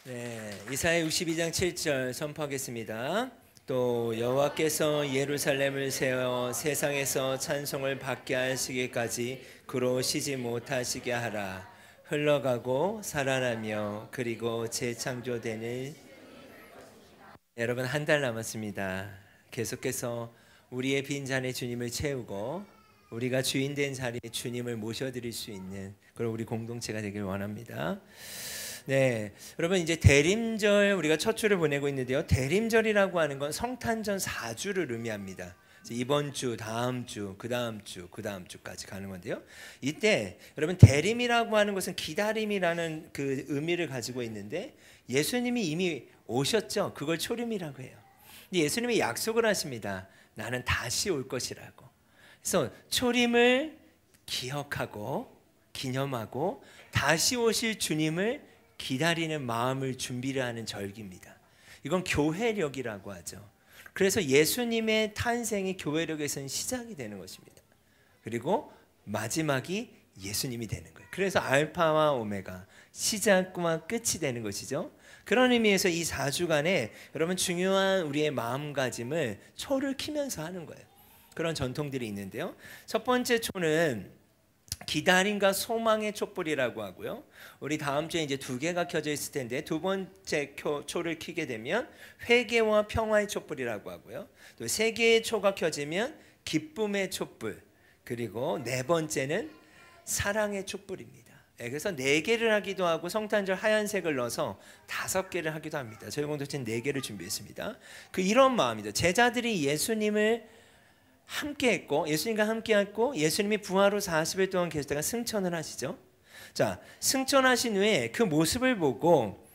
네, 이사야 62장 7절 선포하겠습니다. 또 여호와께서 예루살렘을 세워 세상에서 찬송을 받게 하시기까지 그로 쉬지 못하시게 하라. 흘러가고 살아나며 그리고 재창조되는. 여러분, 한 달 남았습니다. 계속해서 우리의 빈잔에 주님을 채우고 우리가 주인된 자리에 주님을 모셔드릴 수 있는 그런 우리 공동체가 되길 원합니다. 네, 여러분, 이제 대림절 우리가 첫 주를 보내고 있는데요. 대림절이라고 하는 건 성탄전 4주를 의미합니다. 이번 주, 다음 주, 그 다음 주, 그 다음 주까지 가는 건데요. 이때 여러분, 대림이라고 하는 것은 기다림이라는 그 의미를 가지고 있는데, 예수님이 이미 오셨죠. 그걸 초림이라고 해요. 근데 예수님이 약속을 하십니다. 나는 다시 올 것이라고. 그래서 초림을 기억하고 기념하고 다시 오실 주님을 기다리는 마음을 준비를 하는 절기입니다. 이건 교회력이라고 하죠. 그래서 예수님의 탄생이 교회력에서는 시작이 되는 것입니다. 그리고 마지막이 예수님이 되는 거예요. 그래서 알파와 오메가, 시작과 끝이 되는 것이죠. 그런 의미에서 이 4주간에 여러분, 중요한 우리의 마음가짐을 초를 키면서 하는 거예요. 그런 전통들이 있는데요. 첫 번째 초는 기다림과 소망의 촛불이라고 하고요. 우리 다음 주에 이제 2개가 켜져 있을 텐데, 두 번째 초를 켜게 되면 회개와 평화의 촛불이라고 하고요. 또 3개의 초가 켜지면 기쁨의 촛불, 그리고 4번째는 사랑의 촛불입니다. 그래서 4개를 하기도 하고 성탄절 하얀색을 넣어서 5개를 하기도 합니다. 저희 공동체는 4개를 준비했습니다. 이런 마음이죠. 제자들이 예수님을 함께했고, 예수님과 함께했고, 예수님이 부활 후 40일 동안 계시다가 승천을 하시죠. 자, 승천하신 후에 그 모습을 보고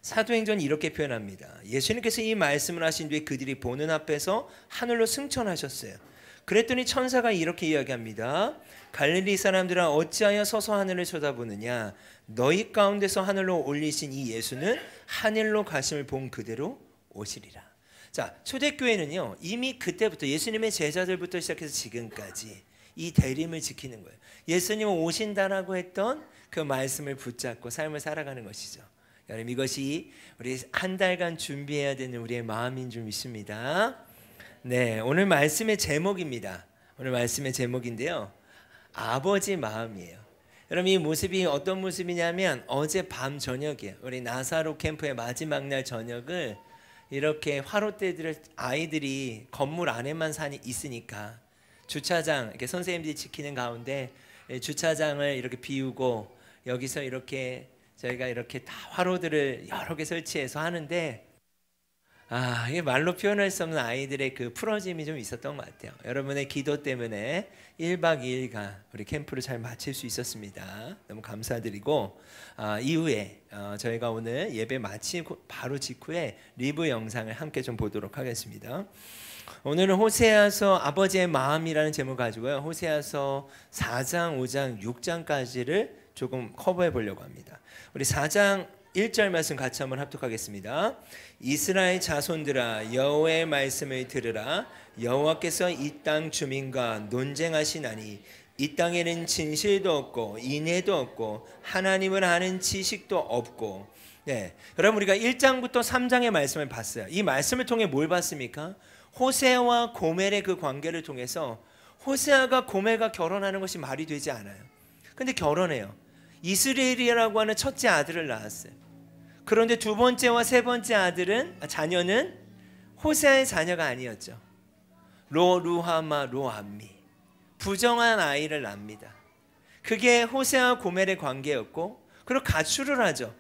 사도행전이 이렇게 표현합니다. 예수님께서 이 말씀을 하신 뒤에 그들이 보는 앞에서 하늘로 승천하셨어요. 그랬더니 천사가 이렇게 이야기합니다. 갈릴리 사람들아, 어찌하여 서서 하늘을 쳐다보느냐? 너희 가운데서 하늘로 올리신 이 예수는 하늘로 가심을 본 그대로 오시리라. 자, 초대교회는요, 이미 그때부터 예수님의 제자들부터 시작해서 지금까지 이 대림을 지키는 거예요. 예수님은 오신다라고 했던 그 말씀을 붙잡고 삶을 살아가는 것이죠. 여러분, 이것이 우리 한 달간 준비해야 되는 우리의 마음인 줄 믿습니다. 네, 오늘 말씀의 제목입니다. 오늘 말씀의 제목인데요, 아버지 마음이에요. 여러분, 이 모습이 어떤 모습이냐면 어제 밤 저녁이에요. 우리 나사로 캠프의 마지막 날 저녁을 이렇게 화롯대들을 아이들이 건물 안에만 있으니까 주차장, 이렇게 선생님들이 지키는 가운데 주차장을 이렇게 비우고 여기서 이렇게 저희가 이렇게 다 화로들을 여러 개 설치해서 하는데, 이게 말로 표현할 수 없는 아이들의 그 풀어짐이 좀 있었던 것 같아요. 여러분의 기도 때문에 1박 2일간 우리 캠프를 잘 마칠 수 있었습니다. 너무 감사드리고, 이후에 저희가 오늘 예배 마치고 바로 직후에 리뷰 영상을 함께 좀 보도록 하겠습니다. 오늘은 호세아서 아버지의 마음이라는 제목을 가지고요, 호세아서 4장, 5장, 6장까지를 조금 커버해 보려고 합니다. 우리 4장 1절 말씀 같이 한번 합독하겠습니다. 이스라엘 자손들아, 여호와의 말씀을 들으라. 여호와께서 이 땅 주민과 논쟁하시나니 이 땅에는 진실도 없고 인애도 없고 하나님을 아는 지식도 없고. 네, 여러분, 우리가 1장부터 3장의 말씀을 봤어요. 이 말씀을 통해 뭘 봤습니까? 호세아와 고멜의 그 관계를 통해서 호세아가 고멜과 결혼하는 것이 말이 되지 않아요. 근데 결혼해요. 이스라엘이라고 하는 첫째 아들을 낳았어요. 그런데 두 번째와 세 번째 자녀는 호세아의 자녀가 아니었죠. 루하마, 로암미, 부정한 아이를 낳습니다. 그게 호세아와 고멜의 관계였고, 그리고 가출을 하죠.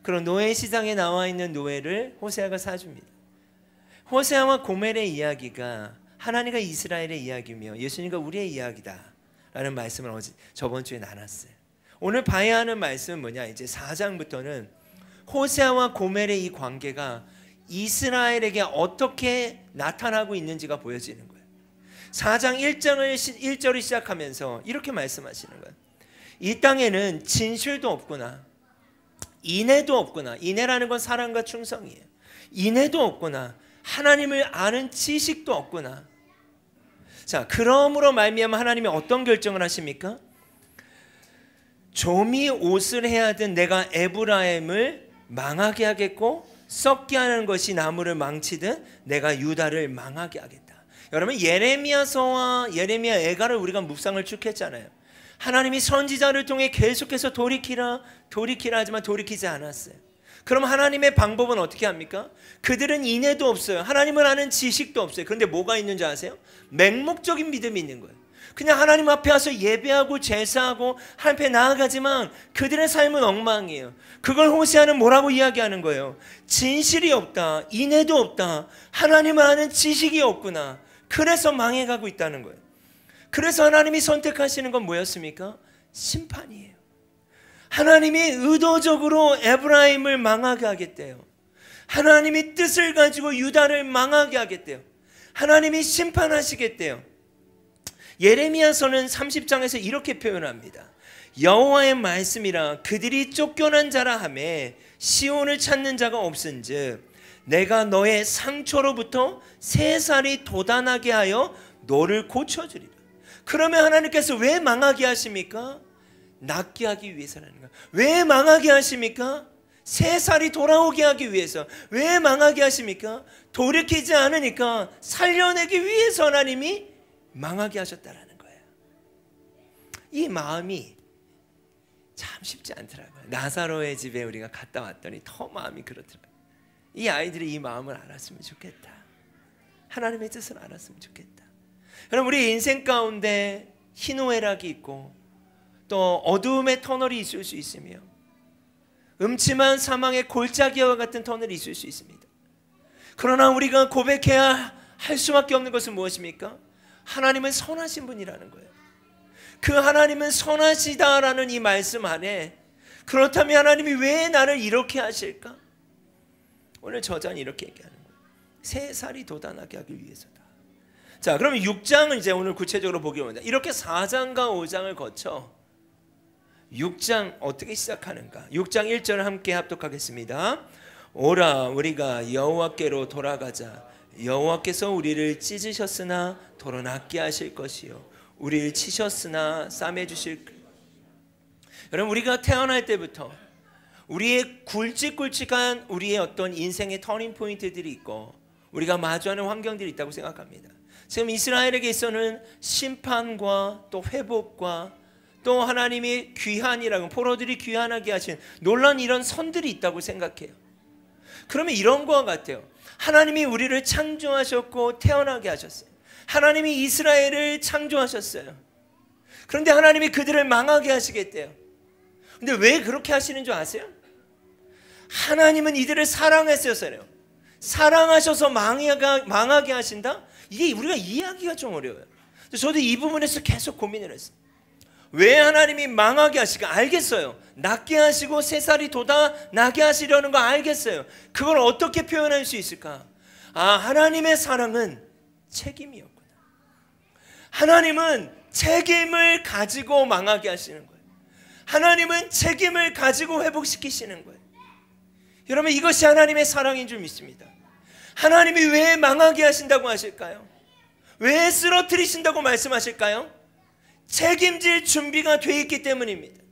그리고 노예 시장에 나와 있는 노예를 호세아가 사줍니다. 호세아와 고멜의 이야기가 하나님과 이스라엘의 이야기며 예수님과 우리의 이야기다라는 말씀을 저번 주에 나눴어요. 오늘 봐야 하는 말씀은 뭐냐? 이제 4장부터는 호세아와 고멜의 이 관계가 이스라엘에게 어떻게 나타나고 있는지가 보여지는 거예요. 4장 1절을 시작하면서 이렇게 말씀하시는 거예요. 이 땅에는 진실도 없구나, 인애도 없구나. 인애라는 건 사랑과 충성이에요. 인애도 없구나, 하나님을 아는 지식도 없구나. 자, 그러므로 말미암아 하나님이 어떤 결정을 하십니까? 좀이 옷을 해하든 내가 에브라임을 망하게 하겠고 썩게 하는 것이 나무를 망치든 내가 유다를 망하게 하겠다. 여러분, 예레미야서와 예레미야 애가를 우리가 묵상을 쭉 했잖아요. 하나님이 선지자를 통해 계속해서 돌이키라 하지만 돌이키지 않았어요. 그럼 하나님의 방법은 어떻게 합니까? 그들은 인애도 없어요. 하나님을 아는 지식도 없어요. 그런데 뭐가 있는지 아세요? 맹목적인 믿음이 있는 거예요. 그냥 하나님 앞에 와서 예배하고 제사하고 하나님 앞에 나아가지만 그들의 삶은 엉망이에요. 그걸 호세아는 뭐라고 이야기하는 거예요? 진실이 없다, 인애도 없다, 하나님을 아는 지식이 없구나. 그래서 망해가고 있다는 거예요. 그래서 하나님이 선택하시는 건 뭐였습니까? 심판이에요. 하나님이 의도적으로 에브라임을 망하게 하겠대요. 하나님이 뜻을 가지고 유다를 망하게 하겠대요. 하나님이 심판하시겠대요. 예레미야서는 30장에서 이렇게 표현합니다. 여호와의 말씀이라 그들이 쫓겨난 자라 하매 시온을 찾는 자가 없은즉 내가 너의 상처로부터 새살이 돋아나게 하여 너를 고쳐주리라. 그러면 하나님께서 왜 망하게 하십니까? 낫게 하기 위해서라는 거예요. 왜 망하게 하십니까? 새살이 돌아오게 하기 위해서. 왜 망하게 하십니까? 돌이키지 않으니까 살려내기 위해서 하나님이 망하게 하셨다라는 거예요. 이 마음이 참 쉽지 않더라고요. 나사로의 집에 우리가 갔다 왔더니 더 마음이 그렇더라고요. 이 아이들이 이 마음을 알았으면 좋겠다. 하나님의 뜻을 알았으면 좋겠다. 여러분, 우리 인생 가운데 희노애락이 있고 또 어두움의 터널이 있을 수 있으며 음침한 사망의 골짜기와 같은 터널이 있을 수 있습니다. 그러나 우리가 고백해야 할 수밖에 없는 것은 무엇입니까? 하나님은 선하신 분이라는 거예요. 그 하나님은 선하시다라는 이 말씀 안에, 그렇다면 하나님이 왜 나를 이렇게 하실까? 오늘 저자는 이렇게 얘기하는 거예요. 새살이 돋아나게 하기 위해서다. 자, 그러면 6장은 이제 오늘 구체적으로 보기로 합니다. 이렇게 4장과 5장을 거쳐 6장 어떻게 시작하는가? 6장 1절을 함께 합독하겠습니다. 오라 우리가 여호와께로 돌아가자. 여호와께서 우리를 찢으셨으나 도로 낫게 하실 것이요 우리를 치셨으나 싸매 주실. 여러분, 우리가 태어날 때부터 우리의 굵직굵직한 우리의 어떤 인생의 터닝 포인트들이 있고 우리가 마주하는 환경들이 있다고 생각합니다. 지금 이스라엘에게 있어서는 심판과 또 회복과 또 하나님이 귀환이라고, 포로들이 귀환하게 하신 놀라운 이런 선들이 있다고 생각해요. 그러면 이런 것과 같아요. 하나님이 우리를 창조하셨고 태어나게 하셨어요. 하나님이 이스라엘을 창조하셨어요. 그런데 하나님이 그들을 망하게 하시겠대요. 근데 왜 그렇게 하시는 줄 아세요? 하나님은 이들을 사랑했어서요. 사랑하셔서 망하게 하신다? 이게 우리가 이해하기가 좀 어려워요. 저도 이 부분에서 계속 고민을 했어요. 왜 하나님이 망하게 하실까? 알겠어요. 낫게 하시고 새살이 돋아나게 하시려는 거 알겠어요. 그걸 어떻게 표현할 수 있을까? 아, 하나님의 사랑은 책임이었구나. 하나님은 책임을 가지고 망하게 하시는 거예요. 하나님은 책임을 가지고 회복시키시는 거예요. 여러분, 이것이 하나님의 사랑인 줄 믿습니다. 하나님이 왜 망하게 하신다고 하실까요? 왜 쓰러뜨리신다고 말씀하실까요? 책임질 준비가 되어 있기 때문입니다.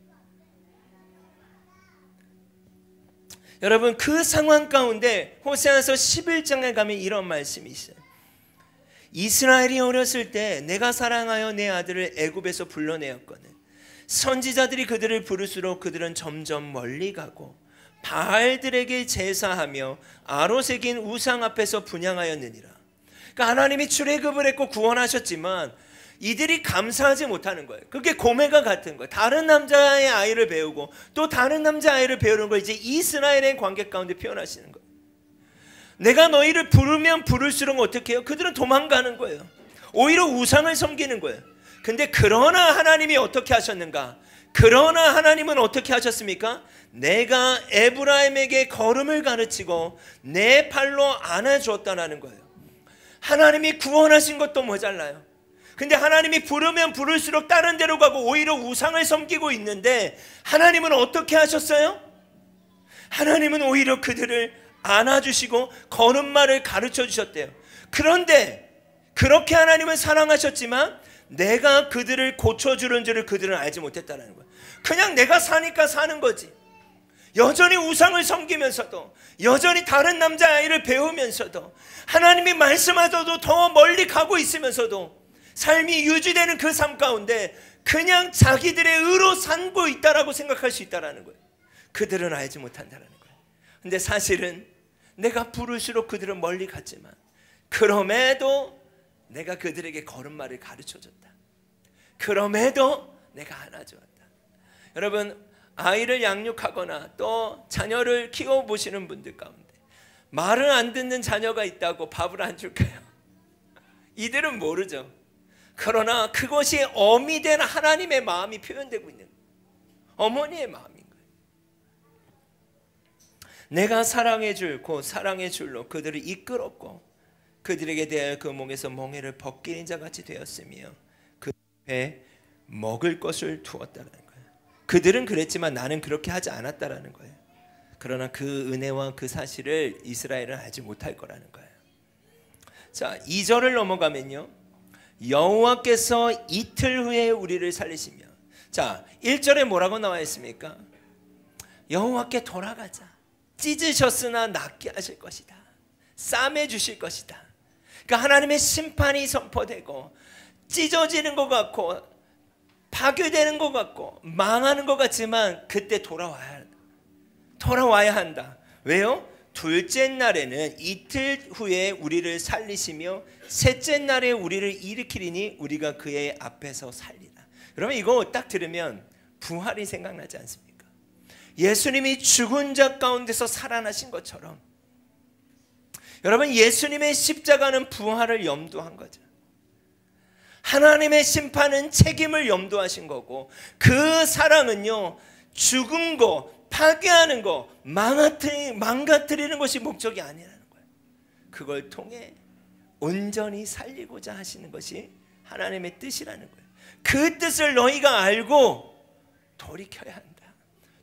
여러분, 그 상황 가운데 호세아서 11장에 가면 이런 말씀이 있어요. 이스라엘이 어렸을 때 내가 사랑하여 내 아들을 애굽에서 불러내었거늘 선지자들이 그들을 부를수록 그들은 점점 멀리 가고 바알들에게 제사하며 아로새긴 우상 앞에서 분향하였느니라. 그러니까 하나님이 출애굽을 했고 구원하셨지만 이들이 감사하지 못하는 거예요. 그게 고매가 같은 거예요. 다른 남자의 아이를 배우고 또 다른 남자 아이를 배우는 걸 이제 이스라엘의 관계 가운데 표현하시는 거예요. 내가 너희를 부르면 부를수록 어떻게 해요? 그들은 도망가는 거예요. 오히려 우상을 섬기는 거예요. 근데 그러나 하나님이 어떻게 하셨는가? 그러나 하나님은 어떻게 하셨습니까? 내가 에브라임에게 걸음을 가르치고 내 팔로 안아주었다는 거예요. 하나님이 구원하신 것도 모자라요. 근데 하나님이 부르면 부를수록 다른 데로 가고 오히려 우상을 섬기고 있는데 하나님은 어떻게 하셨어요? 하나님은 오히려 그들을 안아주시고 걸음마를 가르쳐 주셨대요. 그런데 그렇게 하나님은 사랑하셨지만 내가 그들을 고쳐주는 줄을 그들은 알지 못했다는 거예요. 그냥 내가 사니까 사는 거지. 여전히 우상을 섬기면서도, 여전히 다른 남자아이를 배우면서도, 하나님이 말씀하셔도 더 멀리 가고 있으면서도 삶이 유지되는 그 삶 가운데 그냥 자기들의 의로 살고 있다라고 생각할 수 있다라는 거예요. 그들은 알지 못한다라는 거예요. 근데 사실은 내가 부를수록 그들은 멀리 갔지만 그럼에도 내가 그들에게 걸음마를 가르쳐줬다. 그럼에도 내가 안아주었다. 여러분, 아이를 양육하거나 또 자녀를 키워보시는 분들 가운데 말을 안 듣는 자녀가 있다고 밥을 안 줄까요? 이들은 모르죠. 그러나 그것이 어미 된 하나님의 마음이 표현되고 있는 거예요. 어머니의 마음인 거예요. 내가 사랑해 줄, 곧 사랑의 줄로 그들을 이끌었고 그들에게 대하여 그 목에서 멍에를 벗기는 자같이 되었으며 그 배에 먹을 것을 두었다는 거예요. 그들은 그랬지만 나는 그렇게 하지 않았다라는 거예요. 그러나 그 은혜와 그 사실을 이스라엘은 알지 못할 거라는 거예요. 자, 2절을 넘어가면요, 여호와께서 이틀 후에 우리를 살리시며, 자, 1절에 뭐라고 나와 있습니까? 여호와께 돌아가자. 찢으셨으나 낫게 하실 것이다. 싸매 주실 것이다. 그러니까 하나님의 심판이 선포되고 찢어지는 것 같고 파괴되는 것 같고 망하는 것 같지만 그때 돌아와야 한다. 왜요? 둘째 날에는 이틀 후에 우리를 살리시며 셋째 날에 우리를 일으키리니 우리가 그의 앞에서 살리라. 여러분, 이거 딱 들으면 부활이 생각나지 않습니까? 예수님이 죽은 자 가운데서 살아나신 것처럼 여러분, 예수님의 십자가는 부활을 염두한 거죠. 하나님의 심판은 책임을 염두하신 거고 그 사랑은요, 죽은 거, 파괴하는 거, 망가뜨리는 것이 목적이 아니라는 거예요. 그걸 통해 온전히 살리고자 하시는 것이 하나님의 뜻이라는 거예요. 그 뜻을 너희가 알고 돌이켜야 한다.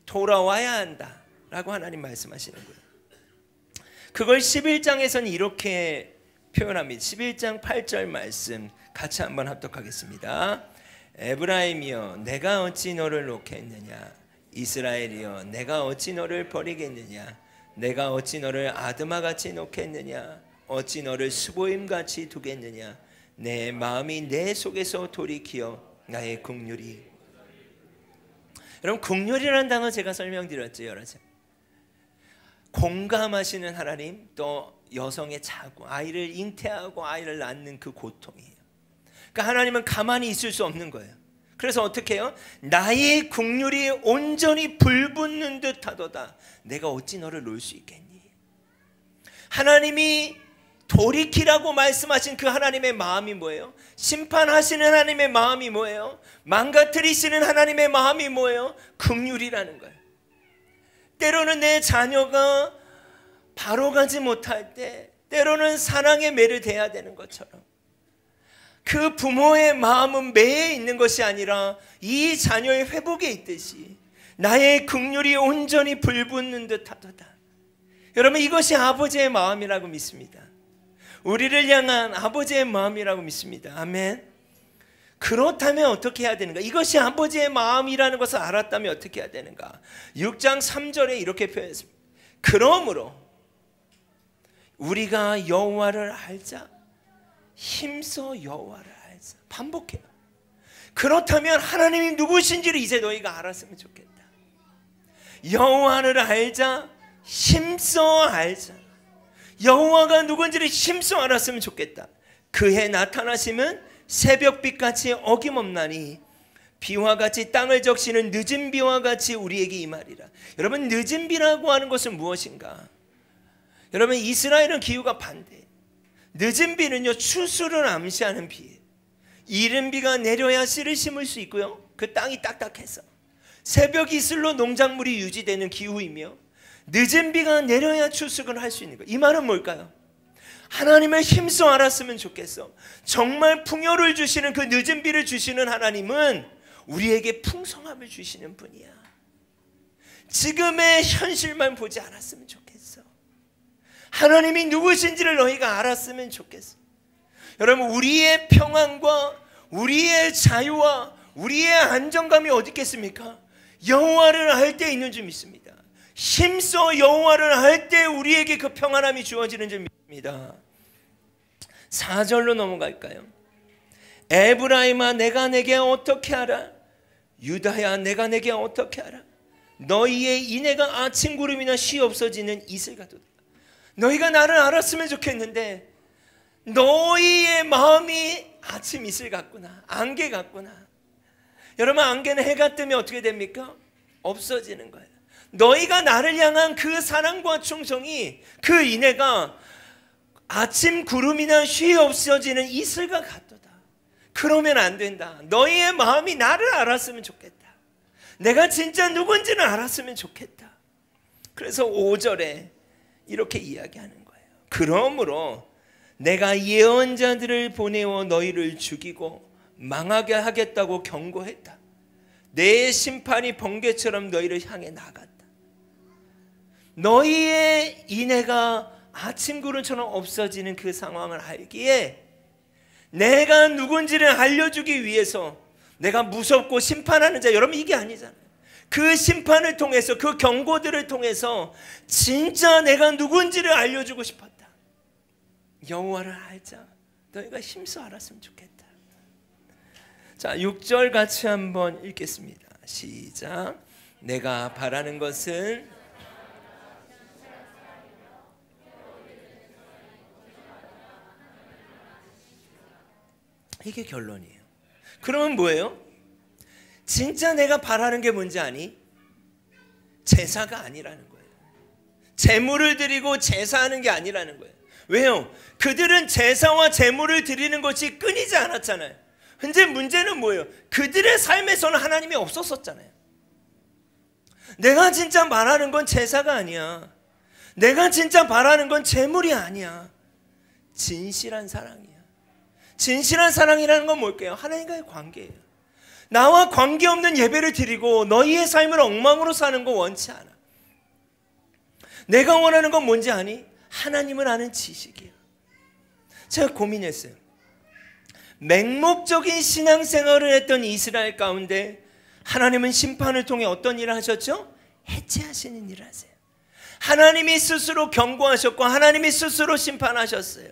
돌아와야 한다 라고 하나님 말씀하시는 거예요. 그걸 11장에서는 이렇게 표현합니다. 11장 8절 말씀 같이 한번 합독하겠습니다. 에브라임이여 내가 어찌 너를 놓겠느냐, 이스라엘이여 내가 어찌 너를 버리겠느냐, 내가 어찌 너를 아드마같이 놓겠느냐, 어찌 너를 수보임같이 두겠느냐, 내 마음이 내 속에서 돌이키어 나의 긍휼이. 여러분, 긍휼이라는 단어 제가 설명드렸죠. 여러 차. 공감하시는 하나님, 또 여성의 자고 아이를 잉태하고 아이를 낳는 그 고통이에요. 그러니까 하나님은 가만히 있을 수 없는 거예요. 그래서 어떻게 해요? 나의 긍휼이 온전히 불붙는 듯 하도다. 내가 어찌 너를 놓을 수 있겠니? 하나님이 돌이키라고 말씀하신 그 하나님의 마음이 뭐예요? 심판하시는 하나님의 마음이 뭐예요? 망가뜨리시는 하나님의 마음이 뭐예요? 긍휼이라는 거예요. 때로는 내 자녀가 바로 가지 못할 때 때로는 사랑의 매를 대야 되는 것처럼 그 부모의 마음은 매에 있는 것이 아니라 이 자녀의 회복에 있듯이 나의 긍휼이 온전히 불붙는 듯 하도다. 여러분, 이것이 아버지의 마음이라고 믿습니다. 우리를 향한 아버지의 마음이라고 믿습니다. 아멘. 그렇다면 어떻게 해야 되는가? 이것이 아버지의 마음이라는 것을 알았다면 어떻게 해야 되는가? 6장 3절에 이렇게 표현했습니다. 그러므로 우리가 여호와를 알자. 힘써 여호와를 알자. 반복해요. 그렇다면 하나님이 누구신지를 이제 너희가 알았으면 좋겠다. 여호와를 알자. 힘써 알자. 여호와가 누군지를 힘써 알았으면 좋겠다. 그의 나타나심은 새벽빛같이 어김없나니 비와 같이 땅을 적시는 늦은 비와 같이 우리에게 임하리라. 여러분, 늦은 비라고 하는 것은 무엇인가? 여러분, 이스라엘은 기후가 반대예요. 늦은 비는요, 추수를 암시하는 비예요. 이른 비가 내려야 씨를 심을 수 있고요, 그 땅이 딱딱해서 새벽 이슬로 농작물이 유지되는 기후이며 늦은 비가 내려야 추수를 할 수 있는 거예요. 이 말은 뭘까요? 하나님을 힘써 알았으면 좋겠어. 정말 풍요를 주시는 그 늦은 비를 주시는 하나님은 우리에게 풍성함을 주시는 분이야. 지금의 현실만 보지 않았으면 좋겠어. 하나님이 누구신지를 너희가 알았으면 좋겠어. 여러분, 우리의 평안과 우리의 자유와 우리의 안정감이 어디 있겠습니까? 여호와를 알 때 있는 줄 믿습니다. 힘써 여호와를 알 때 우리에게 그 평안함이 주어지는 줄 믿습니다. 4절로 넘어갈까요? 에브라임아 내가 내게 어떻게 알아? 유다야 내가 내게 어떻게 알아? 너희의 인애가 아침 구름이나 쉬 없어지는 이슬 같도다. 너희가 나를 알았으면 좋겠는데 너희의 마음이 아침 이슬 같구나. 안개 같구나. 여러분 안개는 해가 뜨면 어떻게 됩니까? 없어지는 거예요. 너희가 나를 향한 그 사랑과 충성이, 그 인애가 아침 구름이나 쉬 없어지는 이슬과 같도다. 그러면 안 된다. 너희의 마음이 나를 알았으면 좋겠다. 내가 진짜 누군지는 알았으면 좋겠다. 그래서 5절에 이렇게 이야기하는 거예요. 그러므로 내가 예언자들을 보내어 너희를 죽이고 망하게 하겠다고 경고했다. 내 심판이 번개처럼 너희를 향해 나갔다. 너희의 인애가 아침 구름처럼 없어지는 그 상황을 알기에 내가 누군지를 알려주기 위해서 내가 무섭고 심판하는 자, 여러분 이게 아니잖아요. 그 심판을 통해서, 그 경고들을 통해서 진짜 내가 누군지를 알려주고 싶었다. 여호와를 알자. 너희가 힘써 알았으면 좋겠다. 자, 6절 같이 한번 읽겠습니다. 시작. 내가 바라는 것은 이게 결론이에요. 그러면 뭐예요? 진짜 내가 바라는 게 뭔지 아니? 제사가 아니라는 거예요. 제물을 드리고 제사하는 게 아니라는 거예요. 왜요? 그들은 제사와 제물을 드리는 것이 끊이지 않았잖아요. 근데 문제는 뭐예요? 그들의 삶에서는 하나님이 없었었잖아요. 내가 진짜 말하는 건 제사가 아니야. 내가 진짜 바라는 건 제물이 아니야. 진실한 사랑이야. 진실한 사랑이라는 건 뭘까요? 하나님과의 관계예요. 나와 관계없는 예배를 드리고 너희의 삶을 엉망으로 사는 거 원치 않아. 내가 원하는 건 뭔지 아니? 하나님을 아는 지식이야. 제가 고민했어요. 맹목적인 신앙생활을 했던 이스라엘 가운데 하나님은 심판을 통해 어떤 일을 하셨죠? 해체하시는 일을 하세요. 하나님이 스스로 경고하셨고 하나님이 스스로 심판하셨어요.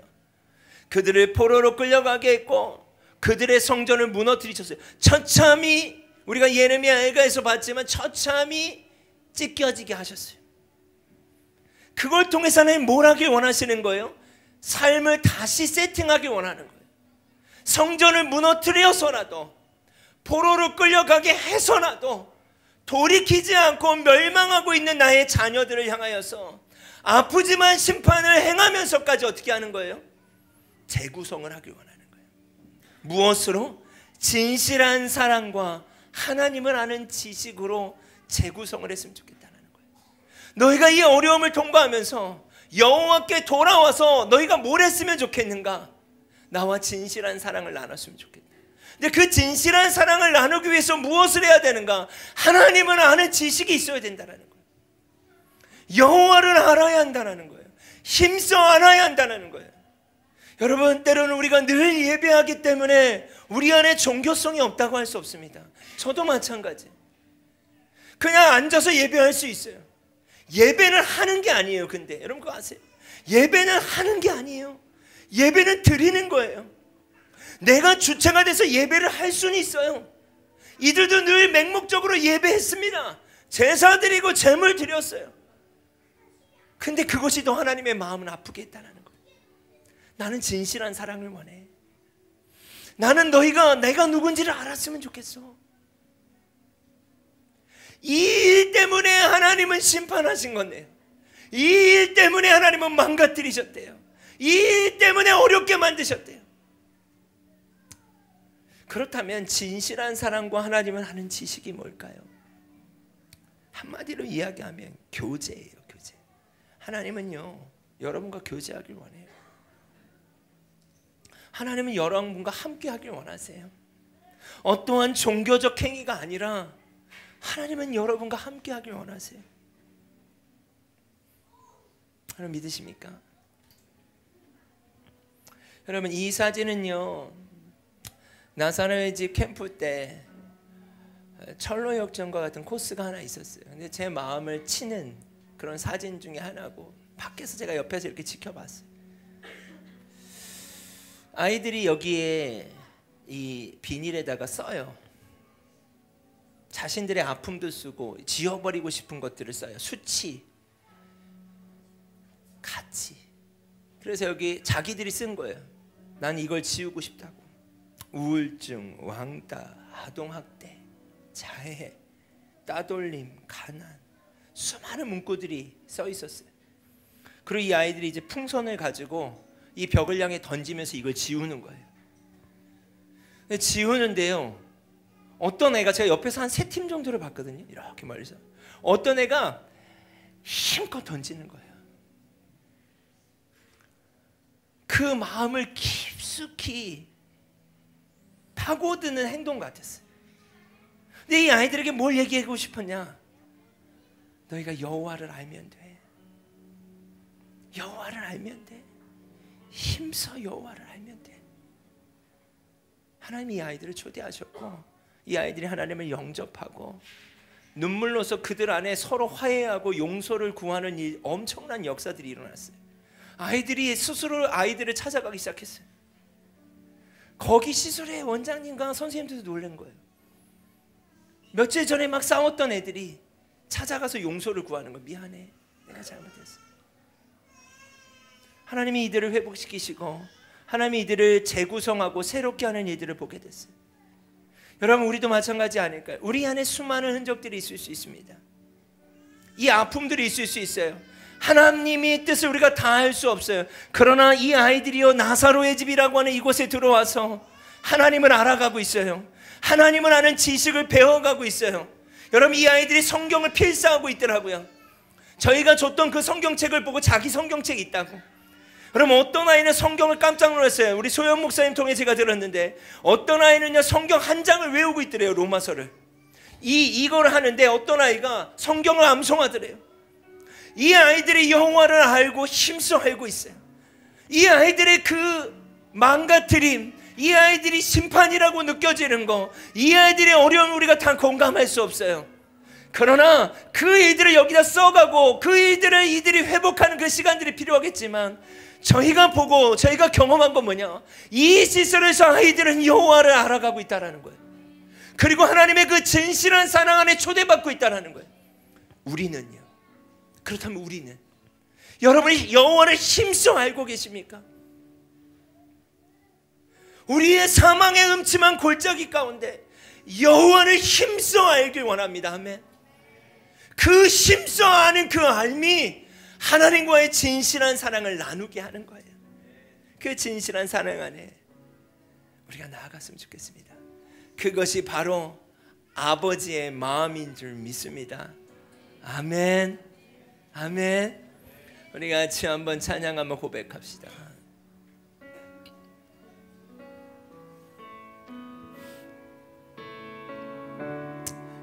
그들을 포로로 끌려가게 했고 그들의 성전을 무너뜨리셨어요. 처참히, 우리가 예레미야 애가에서 봤지만 처참히 찢겨지게 하셨어요. 그걸 통해서 하나님 뭘 하길 원하시는 거예요? 삶을 다시 세팅하길 원하는 거예요. 성전을 무너뜨려서라도, 포로로 끌려가게 해서라도 돌이키지 않고 멸망하고 있는 나의 자녀들을 향하여서 아프지만 심판을 행하면서까지 어떻게 하는 거예요? 재구성을 하길 원하는 거예요. 무엇으로? 진실한 사랑과 하나님을 아는 지식으로 재구성을 했으면 좋겠다는 거예요. 너희가 이 어려움을 통과하면서 여호와께 돌아와서 너희가 뭘 했으면 좋겠는가? 나와 진실한 사랑을 나눴으면 좋겠다. 근데 그 진실한 사랑을 나누기 위해서 무엇을 해야 되는가? 하나님을 아는 지식이 있어야 된다는 거예요. 여호와를 알아야 한다는 거예요. 힘써 알아야 한다는 거예요. 여러분, 때로는 우리가 늘 예배하기 때문에 우리 안에 종교성이 없다고 할 수 없습니다. 저도 마찬가지. 그냥 앉아서 예배할 수 있어요. 예배는 하는 게 아니에요. 근데 여러분 그거 아세요? 예배는 하는 게 아니에요. 예배는 드리는 거예요. 내가 주체가 돼서 예배를 할 수는 있어요. 이들도 늘 맹목적으로 예배했습니다. 제사 드리고 제물 드렸어요. 근데 그것이 더 하나님의 마음을 아프게 했다는 거예요. 나는 진실한 사랑을 원해. 나는 너희가 내가 누군지를 알았으면 좋겠어. 이 일 때문에 하나님은 심판하신 건데요. 이 일 때문에 하나님은 망가뜨리셨대요. 이 일 때문에 어렵게 만드셨대요. 그렇다면 진실한 사랑과 하나님을 아는 지식이 뭘까요? 한마디로 이야기하면 교제예요. 교제. 하나님은요, 여러분과 교제하길 원해요. 하나님은 여러분과 함께 하길 원하세요. 어떠한 종교적 행위가 아니라 하나님은 여러분과 함께 하길 원하세요. 여러분 믿으십니까? 여러분 이 사진은요, 나사로의 집 캠프 때 철로역전과 같은 코스가 하나 있었어요. 근데 제 마음을 치는 그런 사진 중에 하나고, 밖에서 제가 옆에서 이렇게 지켜봤어요. 아이들이 여기에 이 비닐에다가 써요. 자신들의 아픔도 쓰고 지워버리고 싶은 것들을 써요. 수치, 가치. 그래서 여기 자기들이 쓴 거예요. 난 이걸 지우고 싶다고. 우울증, 왕따, 아동학대, 자해, 따돌림, 가난, 수많은 문구들이 써 있었어요. 그리고 이 아이들이 이제 풍선을 가지고 이 벽을 향해 던지면서 이걸 지우는 거예요. 지우는데요, 어떤 애가, 제가 옆에서 한 3팀 정도를 봤거든요. 이렇게 멀리서 어떤 애가 힘껏 던지는 거예요. 그 마음을 깊숙이 파고드는 행동 같았어요. 근데 이 아이들에게 뭘 얘기하고 싶었냐? 너희가 여호와를 알면 돼. 여호와를 알면 돼. 힘써 여호와를 알면 돼. 하나님이 이 아이들을 초대하셨고, 이 아이들이 하나님을 영접하고 눈물로서 그들 안에 서로 화해하고 용서를 구하는 이 엄청난 역사들이 일어났어요. 아이들이 스스로 아이들을 찾아가기 시작했어요. 거기 시설의 원장님과 선생님들도 놀란 거예요. 며칠 전에 막 싸웠던 애들이 찾아가서 용서를 구하는 거예요. 미안해, 내가 잘못했어. 하나님이 이들을 회복시키시고 하나님이 이들을 재구성하고 새롭게 하는 이들을 보게 됐어요. 여러분, 우리도 마찬가지 아닐까요? 우리 안에 수많은 흔적들이 있을 수 있습니다. 이 아픔들이 있을 수 있어요. 하나님의 뜻을 우리가 다 알 수 없어요. 그러나 이 아이들이요, 나사로의 집이라고 하는 이곳에 들어와서 하나님을 알아가고 있어요. 하나님을 아는 지식을 배워가고 있어요. 여러분, 이 아이들이 성경을 필사하고 있더라고요. 저희가 줬던 그 성경책을 보고 자기 성경책이 있다고. 그럼 어떤 아이는 성경을 깜짝 놀랐어요. 우리 소연 목사님 통해 제가 들었는데, 어떤 아이는요, 성경 한 장을 외우고 있더래요. 로마서를. 이걸 하는데 어떤 아이가 성경을 암송하더래요. 이 아이들이 여호와를 알고 힘써 알고 있어요. 이 아이들의 그 망가뜨림, 이 아이들이 심판이라고 느껴지는 거, 이 아이들의 어려움 우리가 다 공감할 수 없어요. 그러나 그 일들을 여기다 써가고 그 일들을 이들이 회복하는 그 시간들이 필요하겠지만, 저희가 보고 저희가 경험한 건 뭐냐? 이 시설에서 아이들은 여호와를 알아가고 있다는 거예요. 그리고 하나님의 그 진실한 사랑 안에 초대받고 있다는 거예요. 우리는요? 그렇다면 우리는, 여러분이 여호와를 힘써 알고 계십니까? 우리의 사망의 음침한 골짜기 가운데 여호와를 힘써 알길 원합니다. 아멘. 그 힘써 아는 그 알미 하나님과의 진실한 사랑을 나누게 하는 거예요. 그 진실한 사랑 안에 우리가 나아갔으면 좋겠습니다. 그것이 바로 아버지의 마음인 줄 믿습니다. 아멘. 아멘. 우리 같이 한번 찬양 한번 고백합시다.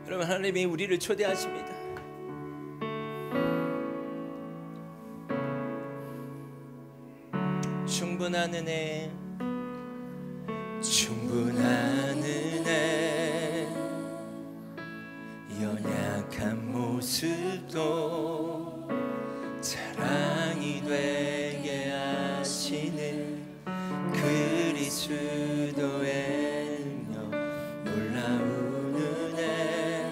여러분, 하나님이 우리를 초대하십니다. 충분한 은혜, 충분한 은혜, 연약한 모습도 자랑이 되게 하시는 그리스도의 능력, 놀라운 은혜,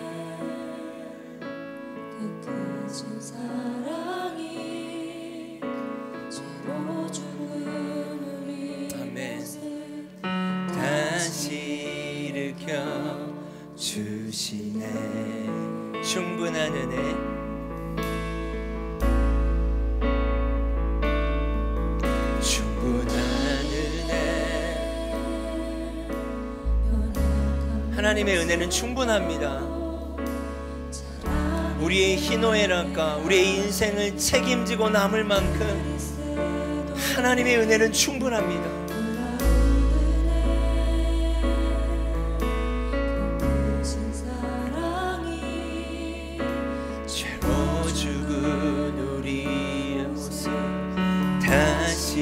그 크신 사랑이 죄로 죽은 우리 모습 다시 일으켜 주시네. 충분한 은혜, 하나님의 은혜는 충분합니다. 우리의 희노애락과 우리의 인생을 책임지고 남을 만큼 하나님의 은혜는 충분합니다. 죄로 죽은 우리의 모습 다시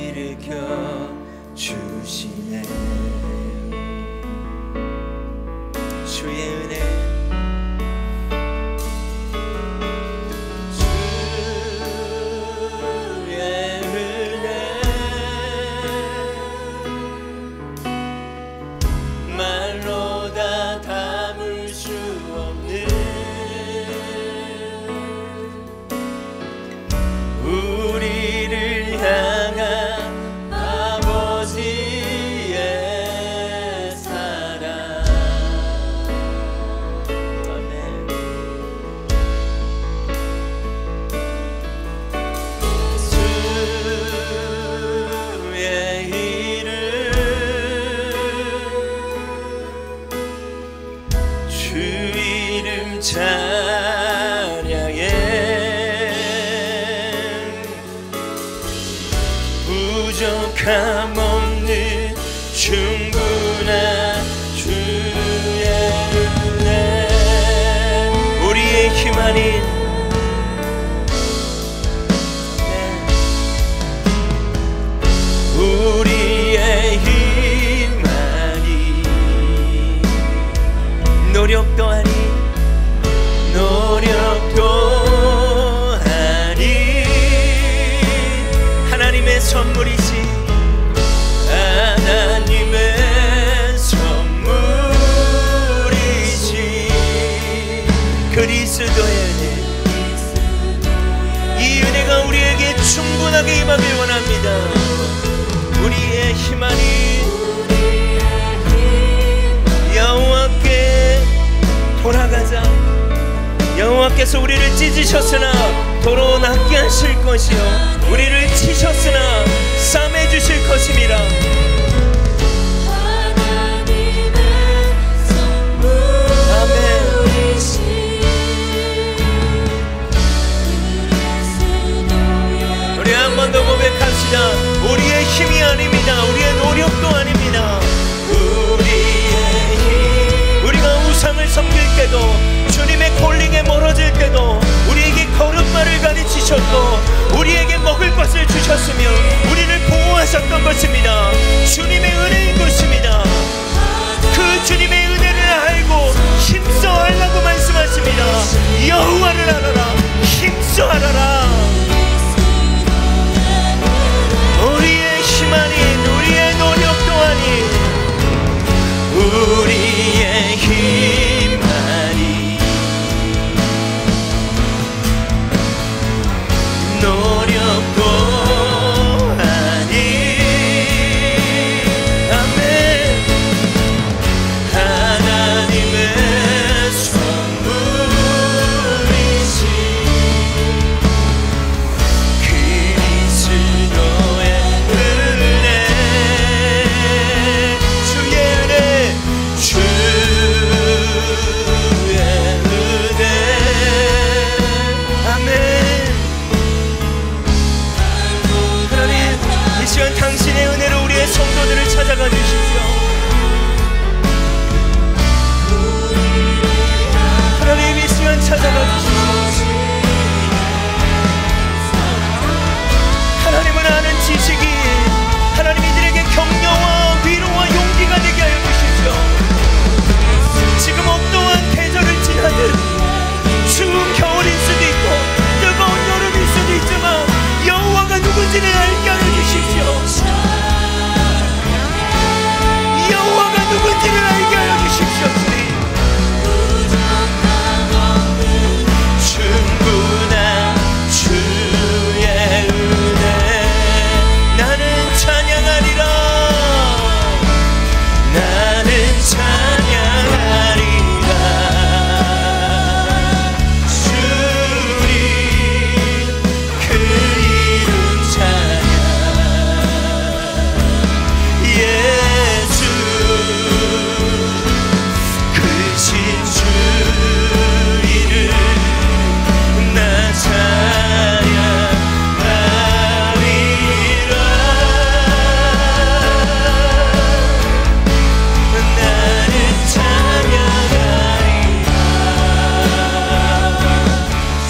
일으켜 주시네. 주의 은혜, 우리를 향한 아버지의 사랑. 아멘. 주의 이름 주 이름 찬양해. 부족함 없는 충분한 주의 은혜. 우리의 힘 아닌 우리의 힘 아닌 노력도 아닌 하나님의 선물이지. 하나님의 선물이지. 그리스도의 은혜, 이 은혜가 우리에게 충분하게 임하길 원합니다. 우리의 힘 아닌 여호와께 돌아가자. 여호와께서 우리를 찢으셨으나 도로 낫게 하실 것이요 우리를 치셨으나 싸매 주실 것임이라. 아멘. 우리 한 번 더 고백합시다. 우리의 힘이 아닙니다. 우리의 노력도 아닙니다. 우리의 힘. 우리가 우상을 섬길 때도, 주님의 콜링에 멀어질 때도 우리에게 걸음마를 가르치셨고 우리에게 먹을 것을 주셨으며 우리를 보호하셨던 것입니다. 주님의 은혜인 것입니다. 그 주님의 은혜를 알고 힘써하라고 말씀하십니다. 여호와를 알아라, 힘써하라. 우리의 힘 아닌, 우리의 노력도 아닌, 우리의 힘 아닌 노력도 아닌. 아멘. 하나님의 선물이시 그리스도의 은혜. 주의 은혜, 주의 은혜. 아멘. 하나님, 이 시간 당신의 은혜로 우리의 성도들을 찾아가 주십시오. 하나님, 이 시간 찾아가 주십시오. 하나님을 아는 지식이 하나님 이들에게 격려와 위로와 용기가 되게 하여 주십시오. 지금 어떠한 계절을 지나든 추운 겨울일 수도 있고 뜨거운 여름일 수도 있지만 여호와가 누군지를 알게 하여 주십시오. 여호와가 누군지를 알게 하여 주십시오. 충분한 주의 은혜. 나는 찬양하리라. 나는 찬양하리라. 주님 그 이름 찬양. 예수 크신 주 이름 나 찬양하리라. 나는 찬양하리라.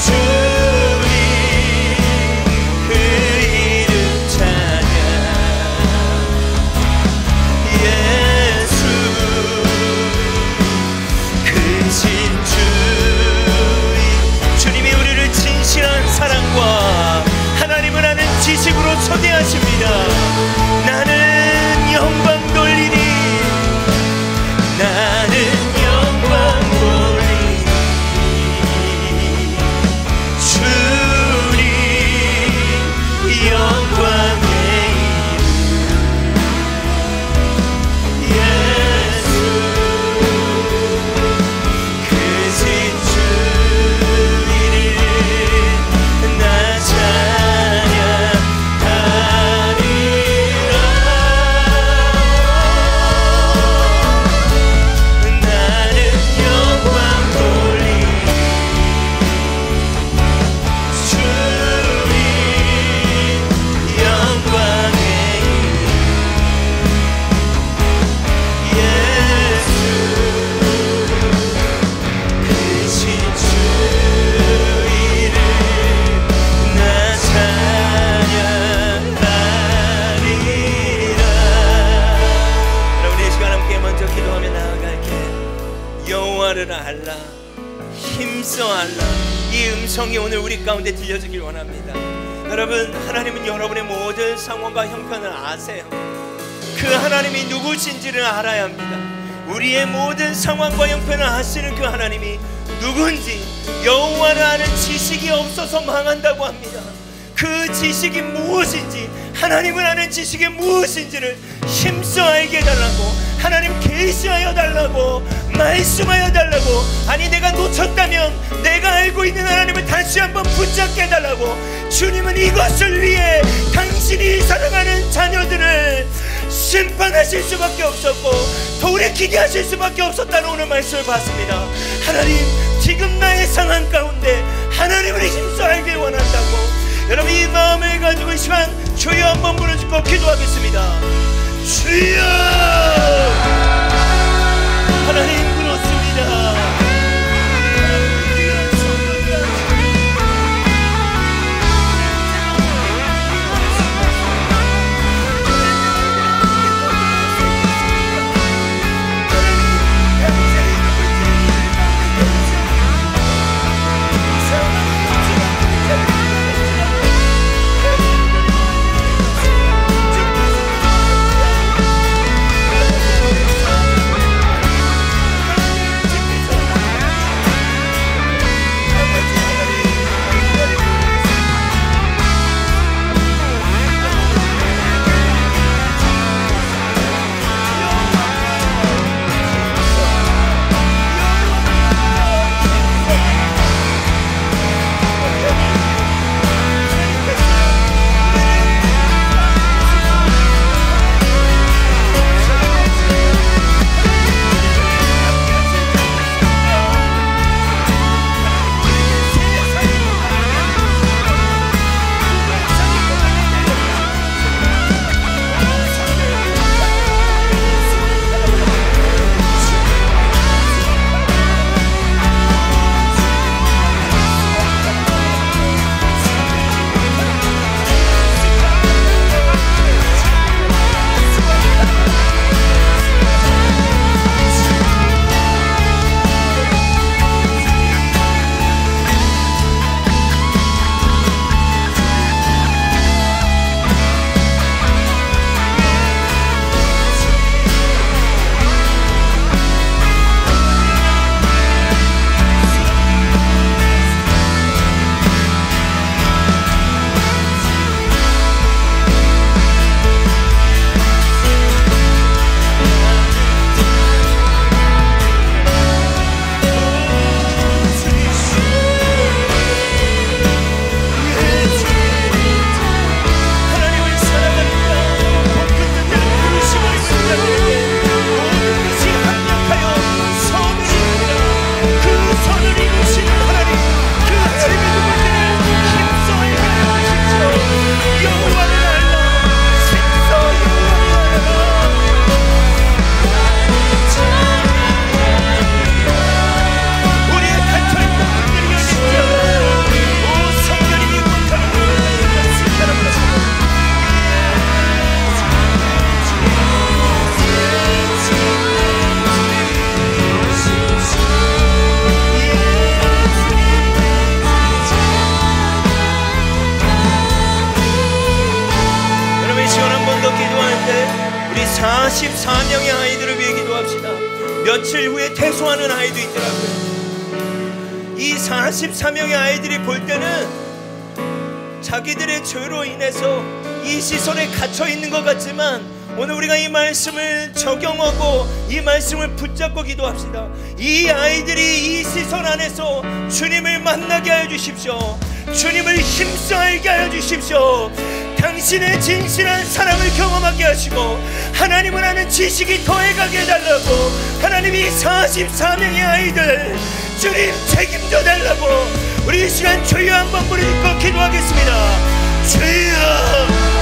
주님 그 이름 찬양. 예수 크신 주님이 우리를 진실한 사랑과 하나님을 아는 지식으로 초대하십니다. 나는 영광 돌리니, 나는 영광 돌리니. 주님 음성이 오늘 우리 가운데 들려주길 원합니다. 여러분, 하나님은 여러분의 모든 상황과 형편을 아세요. 그 하나님이 누구신지를 알아야 합니다. 우리의 모든 상황과 형편을 아시는 그 하나님이 누군지, 여호와를 아는 지식이 없어서 망한다고 합니다. 그 지식이 무엇인지, 하나님을 아는 지식이 무엇인지를 힘써 알게 해달라고, 하나님 계시하여 달라고, 말씀하여 달라고, 아니 내가 놓쳤다면 내가 알고 있는 하나님을 다시 한번 붙잡게 해달라고. 주님은 이것을 위해 당신이 사랑하는 자녀들을 심판하실 수밖에 없었고 돌이키게 하실 수밖에 없었다는 오늘 말씀을 봤습니다. 하나님, 지금 나의 상황 가운데 하나님을 힘써 알길 원한다고. 여러분, 이 마음을 가지고 이 시간 주여 한번 부르짖고 기도하겠습니다. 주여! 하나님, 그렇습니다. 우리 44명의 아이들을 위해 기도합시다. 며칠 후에 퇴소하는 아이도 있더라고요. 이 44명의 아이들이 볼 때는 자기들의 죄로 인해서 이 시설에 갇혀 있는 것 같지만, 오늘 우리가 이 말씀을 적용하고 이 말씀을 붙잡고 기도합시다. 이 아이들이 이 시설 안에서 주님을 만나게 하여 주십시오. 주님을 힘써 알게 하여 주십시오. 당신의 진실한 사랑을 경험하게 하시고 하나님을 아는 지식이 더해가게 해달라고. 하나님이 44명의 아이들 주님 책임져 달라고. 우리 이 시간 주여 한번 부르짖고 기도하겠습니다. 주여,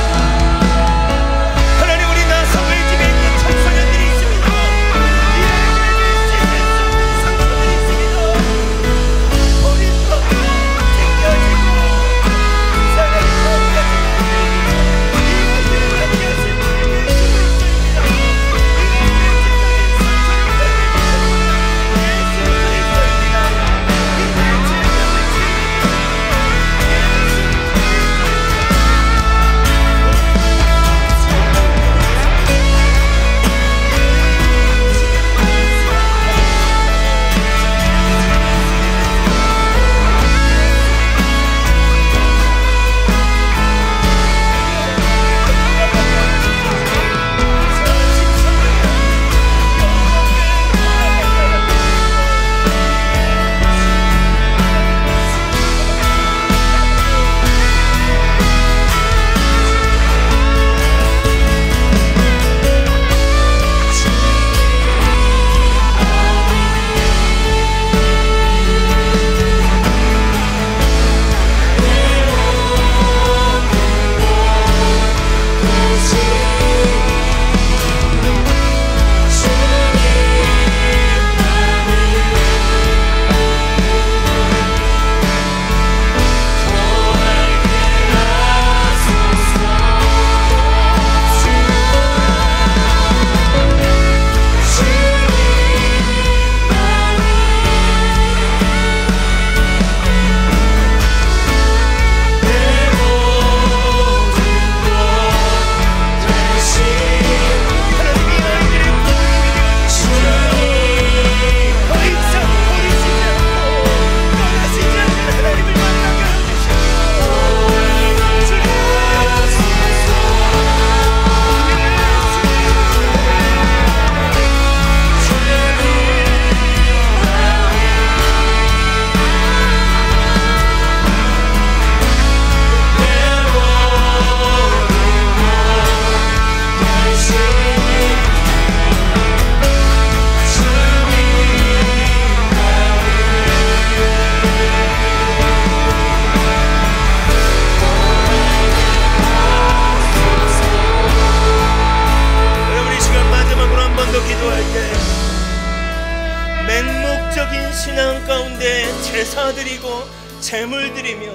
제사 드리고 제물 드리며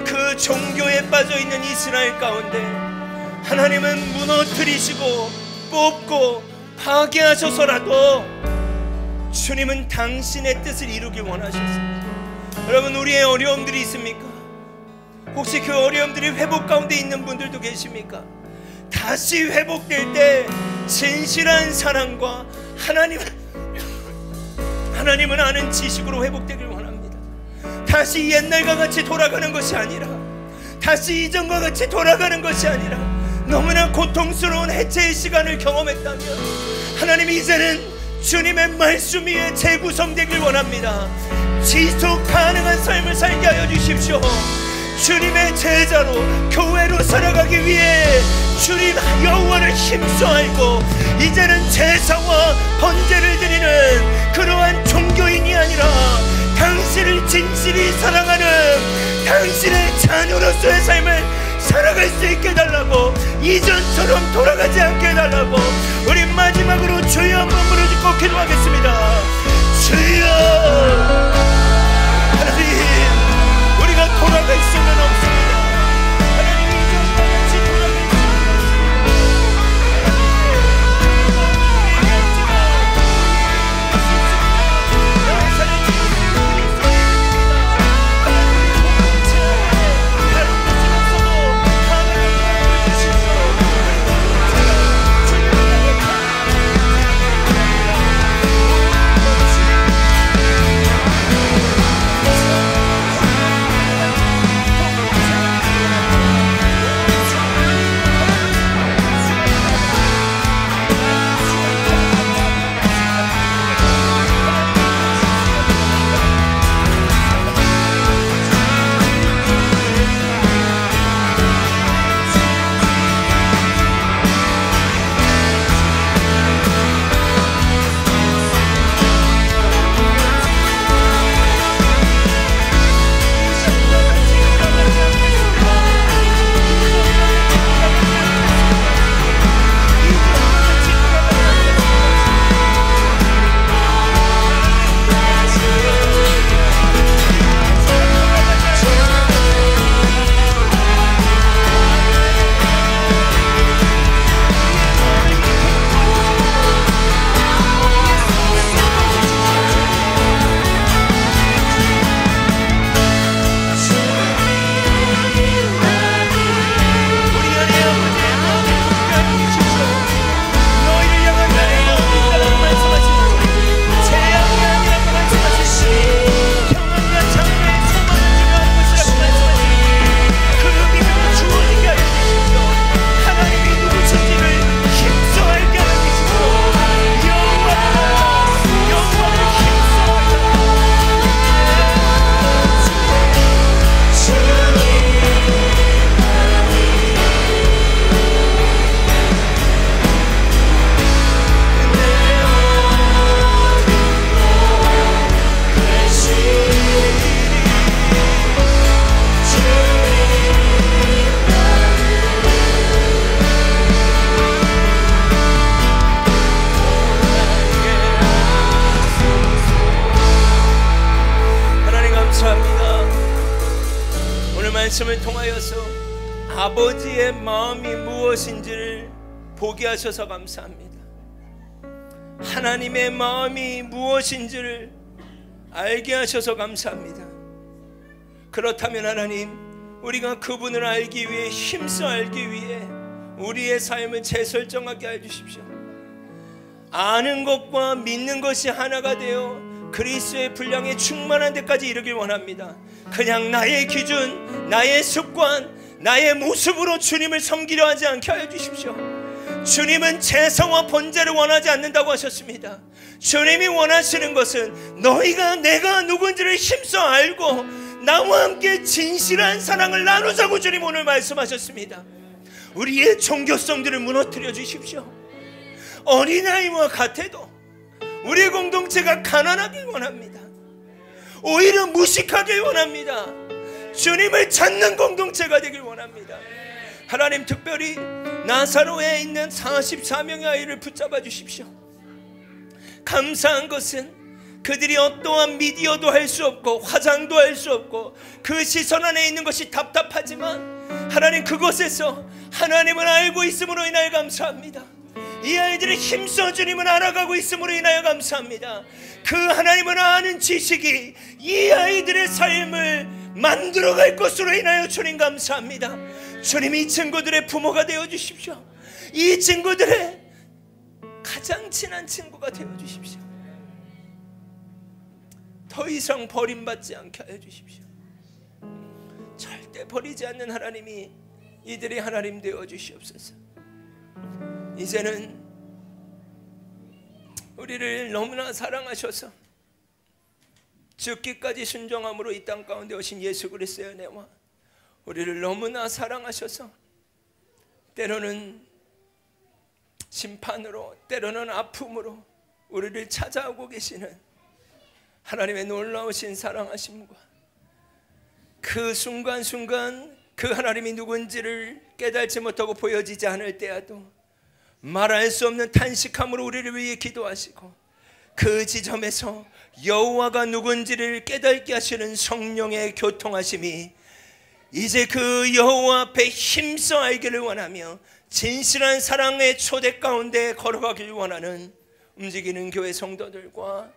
그 종교에 빠져있는 이스라엘 가운데 하나님은 무너뜨리시고 뽑고 파괴하셔서라도 주님은 당신의 뜻을 이루길 원하셨습니다. 여러분, 우리의 어려움들이 있습니까? 혹시 그 어려움들이 회복 가운데 있는 분들도 계십니까? 다시 회복될 때 진실한 사랑과 하나님을 아는 지식으로 회복되길 원합니다. 다시 옛날과 같이 돌아가는 것이 아니라, 다시 이전과 같이 돌아가는 것이 아니라, 너무나 고통스러운 해체의 시간을 경험했다면 하나님이 이제는 주님의 말씀 위에 재구성되길 원합니다. 지속 가능한 삶을 살게 하여 주십시오. 주님의 제자로 교회로 살아가기 위해 주님 여호와를 힘써 알고 이제는 제사와 번제를 드리는 그러한 종교인이 아니라 당신을 진실이 사랑하는 당신의 자녀로서의 삶을 살아갈 수 있게 해달라고, 이전처럼 돌아가지 않게 해달라고 우리 마지막으로 주여 한번 부르짖고 기도하겠습니다. 주여, 하나님, 우리가 돌아갈 수는 없습니다. 하나님, 이전과 같이 돌아갈 수는 말씀을 통하여서 아버지의 마음이 무엇인지를 보게 하셔서 감사합니다. 하나님의 마음이 무엇인지를 알게 하셔서 감사합니다. 그렇다면 하나님, 우리가 그분을 알기 위해, 힘써 알기 위해 우리의 삶을 재설정하게 해주십시오. 아는 것과 믿는 것이 하나가 되어 그리스도의 분량에 충만한 데까지 이르길 원합니다. 그냥 나의 기준, 나의 습관, 나의 모습으로 주님을 섬기려 하지 않게 하여 주십시오. 주님은 제사와 번제를 원하지 않는다고 하셨습니다. 주님이 원하시는 것은 너희가 내가 누군지를 힘써 알고 나와 함께 진실한 사랑을 나누자고 주님 오늘 말씀하셨습니다. 우리의 종교성들을 무너뜨려 주십시오. 어린아이와 같아도 우리의 공동체가 가난하길 원합니다. 오히려 무식하길 원합니다. 주님을 찾는 공동체가 되길 원합니다. 하나님, 특별히 나사로에 있는 44명의 아이를 붙잡아 주십시오. 감사한 것은 그들이 어떠한 미디어도 할 수 없고 화장도 할 수 없고 그 시선 안에 있는 것이 답답하지만 하나님 그곳에서 하나님을 알고 있음으로 인하여 감사합니다. 이 아이들이 힘써 주님을 알아가고 있음으로 인하여 감사합니다. 그 하나님을 아는 지식이 이 아이들의 삶을 만들어갈 것으로 인하여 주님 감사합니다. 주님 이 친구들의 부모가 되어 주십시오. 이 친구들의 가장 친한 친구가 되어 주십시오. 더 이상 버림받지 않게 하여 주십시오. 절대 버리지 않는 하나님이 이들이 하나님 되어 주시옵소서. 이제는 우리를 너무나 사랑하셔서 죽기까지 순종함으로 이 땅 가운데 오신 예수 그리스도의 은혜와 우리를 너무나 사랑하셔서 때로는 심판으로 때로는 아픔으로 우리를 찾아오고 계시는 하나님의 놀라우신 사랑하심과 그 순간순간 그 하나님이 누군지를 깨닫지 못하고 보여지지 않을 때에도 말할 수 없는 탄식함으로 우리를 위해 기도하시고 그 지점에서 여호와가 누군지를 깨닫게 하시는 성령의 교통하심이 이제 그 여호와 앞에 힘써 알기를 원하며 진실한 사랑의 초대 가운데 걸어가길 원하는 움직이는 교회 성도들과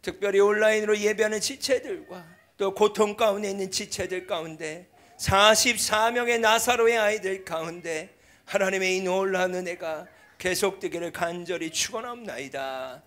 특별히 온라인으로 예배하는 지체들과 또 고통 가운데 있는 지체들 가운데 44명의 나사로의 아이들 가운데 하나님의 이 놀라운 은혜가 계속되기를 간절히 축원합나이다.